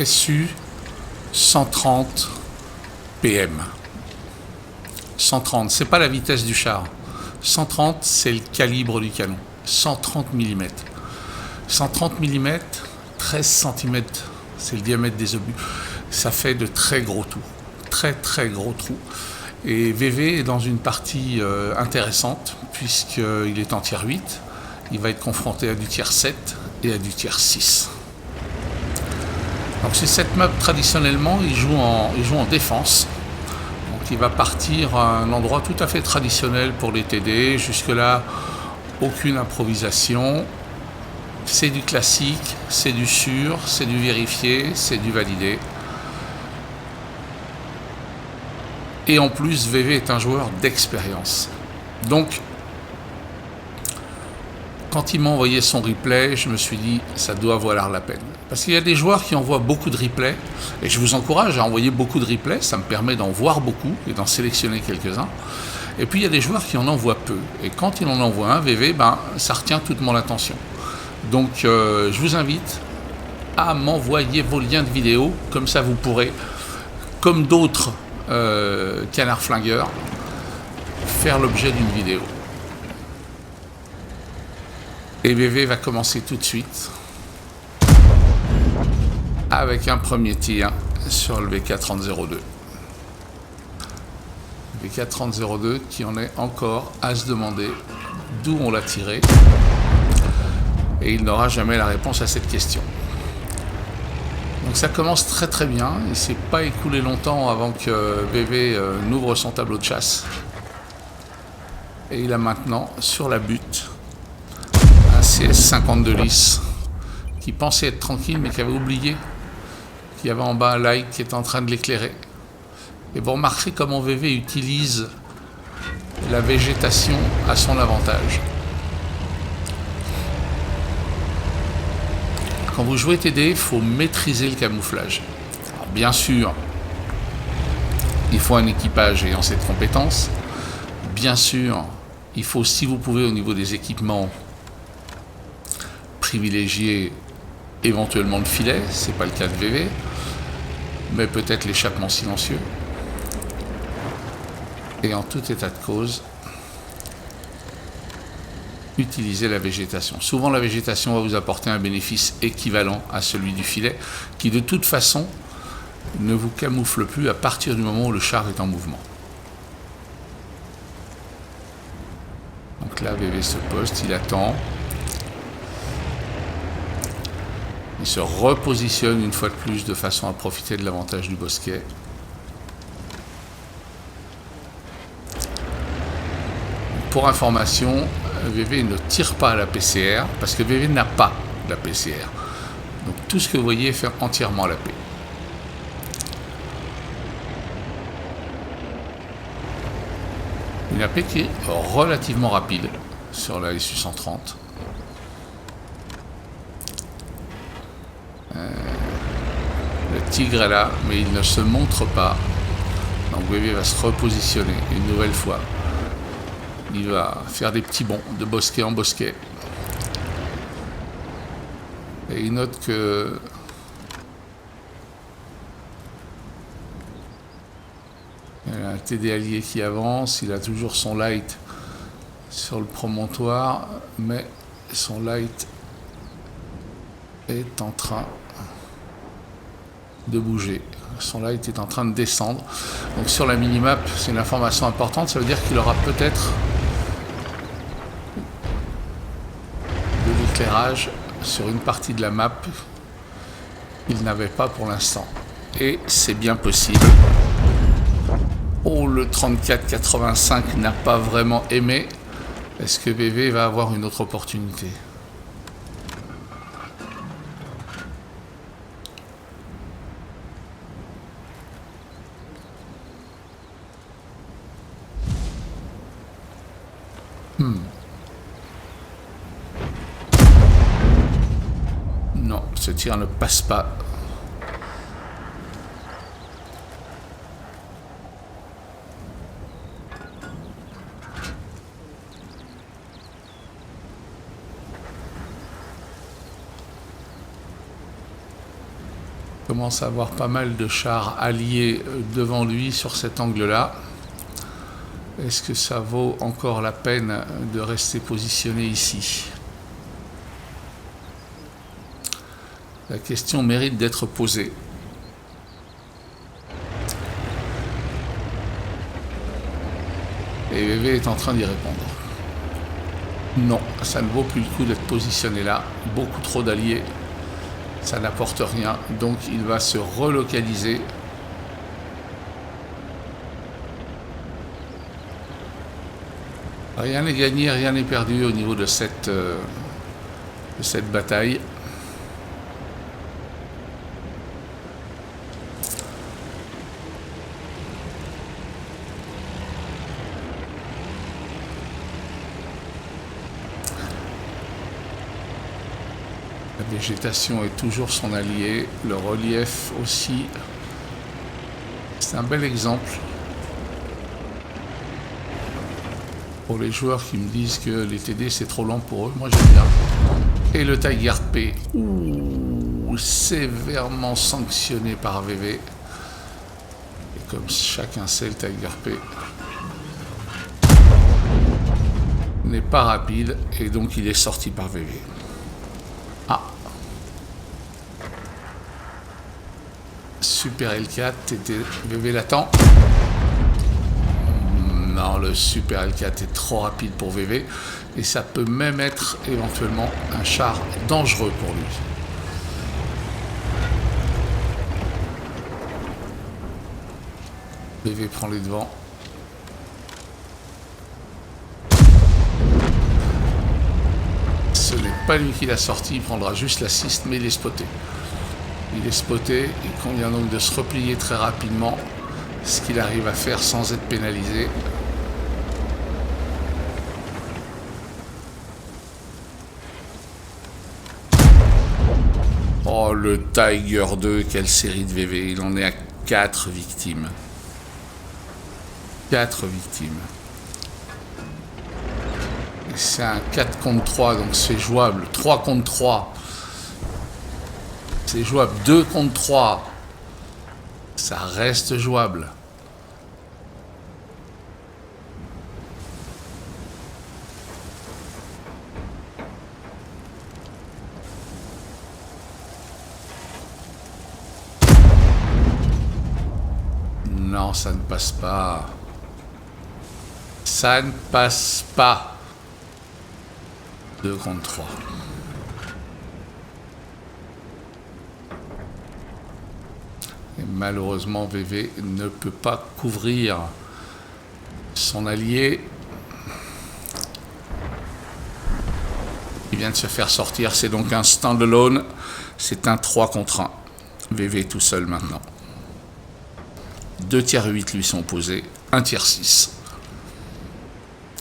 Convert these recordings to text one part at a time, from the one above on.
SU 130 PM. 130, c'est pas la vitesse du char. 130, c'est le calibre du canon. 130 mm. 130 mm, 13 cm, c'est le diamètre des obus. Ça fait de très gros trous. Très très gros trous. Et VV est dans une partie intéressante, puisqu'il est en tiers 8. Il va être confronté à du tiers 7 et à du tiers 6. Donc c'est cette map, traditionnellement, il joue en défense. Donc il va partir à un endroit tout à fait traditionnel pour les TD. Jusque-là, aucune improvisation. C'est du classique, c'est du sûr, c'est du vérifié, c'est du validé. Et en plus, VV est un joueur d'expérience. Donc, quand il m'a envoyé son replay, je me suis dit, ça doit valoir la peine. Parce qu'il y a des joueurs qui envoient beaucoup de replays, et je vous encourage à envoyer beaucoup de replays, ça me permet d'en voir beaucoup et d'en sélectionner quelques-uns. Et puis il y a des joueurs qui en envoient peu, et quand il en envoie un, VV, ça retient toute mon attention. Donc je vous invite à m'envoyer vos liens de vidéos, comme ça vous pourrez, comme d'autres canards flingueurs, faire l'objet d'une vidéo. Et VV va commencer tout de suite avec un premier tir sur le VK30-02. VK30-02 qui en est encore à se demander d'où on l'a tiré. Et il n'aura jamais la réponse à cette question. Donc ça commence très très bien. Il ne s'est pas écoulé longtemps avant que VV n'ouvre son tableau de chasse. Et il a maintenant sur la butte un CS52 lisse qui pensait être tranquille mais qui avait oublié qu'il y avait en bas un light qui est en train de l'éclairer. Et vous remarquerez comment VV utilise la végétation à son avantage. Quand vous jouez TD, il faut maîtriser le camouflage. Alors, bien sûr, il faut un équipage ayant cette compétence. Bien sûr, il faut, si vous pouvez, au niveau des équipements, privilégier éventuellement le filet, c'est pas le cas de VV, mais peut-être l'échappement silencieux. Et en tout état de cause, utilisez la végétation. Souvent la végétation va vous apporter un bénéfice équivalent à celui du filet, qui de toute façon ne vous camoufle plus à partir du moment où le char est en mouvement. Donc là VV se poste, il attend. Il se repositionne une fois de plus de façon à profiter de l'avantage du bosquet. Pour information, VV ne tire pas à la PCR parce que VV n'a pas la PCR. Donc tout ce que vous voyez est fait entièrement à la P. Une AP qui est relativement rapide sur la SU 130. Le tigre est là, mais il ne se montre pas. Donc VV va se repositionner une nouvelle fois. Il va faire des petits bonds de bosquet en bosquet. Et il note que il y a un TD allié qui avance. Il a toujours son light sur le promontoire, mais son light est en train de bouger. Son light est en train de descendre. Donc sur la minimap, c'est une information importante. Ça veut dire qu'il aura peut-être de l'éclairage sur une partie de la map qu'il n'avait pas pour l'instant. Et c'est bien possible. Oh, le 3485 n'a pas vraiment aimé. Est-ce que VV va avoir une autre opportunité ? Non, ce tir ne passe pas. commence à avoir pas mal de chars alliés devant lui sur cet angle-là. Est-ce que ça vaut encore la peine de rester positionné ici? La question mérite d'être posée. Et VV est en train d'y répondre. Non, ça ne vaut plus le coup d'être positionné là. Beaucoup trop d'alliés, ça n'apporte rien. Donc il va se relocaliser. Rien n'est gagné, rien n'est perdu au niveau de cette bataille. La végétation est toujours son allié, le relief aussi. C'est un bel exemple pour les joueurs qui me disent que les TD c'est trop lent pour eux. Moi j'aime bien. Et le Tiger P, sévèrement sanctionné par VV. Et comme chacun sait, le Tiger P n'est pas rapide et donc il est sorti par VV. Ah, Super L4, VV l'attend. Non, le Super L4 est trop rapide pour VV et ça peut même être éventuellement un char dangereux pour lui. VV prend les devants. Ce n'est pas lui qui l'a sorti, il prendra juste l'assist, mais il est spoté. Il est spoté, il convient donc de se replier très rapidement, ce qu'il arrive à faire sans être pénalisé. Oh, le Tiger 2, quelle série de VV, il en est à 4 victimes. 4 victimes. C'est un 4 contre 3, donc c'est jouable. 3 contre 3. C'est jouable. 2 contre 3. Ça reste jouable. Non, ça ne passe pas. Ça ne passe pas. 2 contre 3. Et malheureusement, VV ne peut pas couvrir son allié. Il vient de se faire sortir. C'est donc un stand-alone. C'est un 3 contre 1. VV tout seul maintenant. 2 tiers 8 lui sont opposés. 1 tiers 6.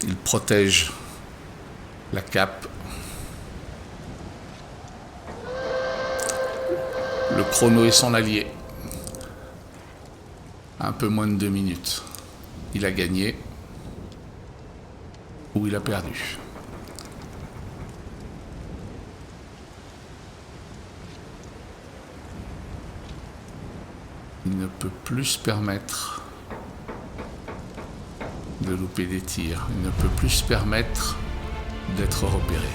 Il protège la cape. Le chrono est son allié. Un peu moins de 2 minutes. Il a gagné ou il a perdu. Il ne peut plus se permettre de louper des tirs. Il ne peut plus se permettre d'être repéré.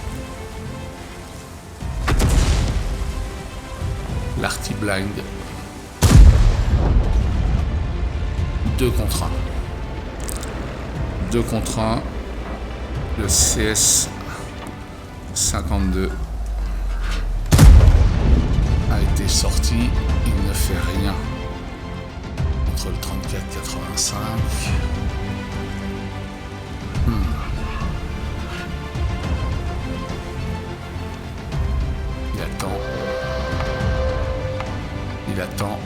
L'Arty Blind. 2 contre 1. 2 contre 1. Le CS 52 a été sorti. Il ne fait rien contre le 34-85. Il attend. Il attend.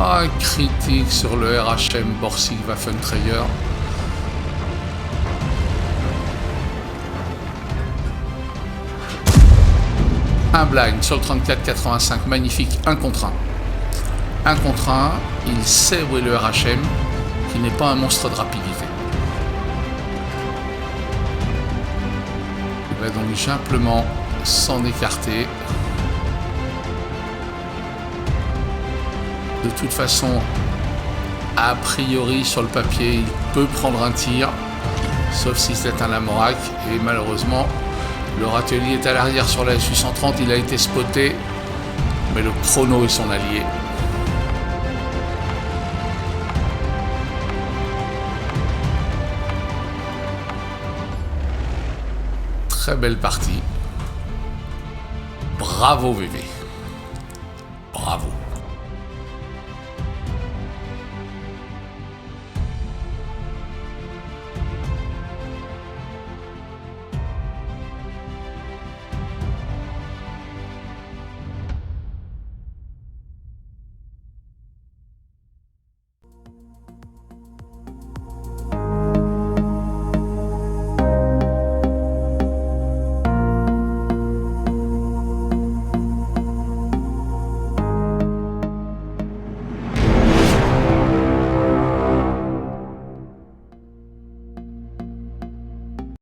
Ah, critique sur le RHM Borsig Waffenträger. Un blind sur le 34-85, magnifique, 1 contre 1. 1 contre 1, il sait où est le RHM, qui n'est pas un monstre de rapidité. va donc simplement s'en écarter. De toute façon, a priori sur le papier, il peut prendre un tir, sauf si c'est un Lamorak, et malheureusement le râtelier est à l'arrière sur la SU-130, il a été spoté, mais le chrono est son allié. Très belle partie. Bravo VV.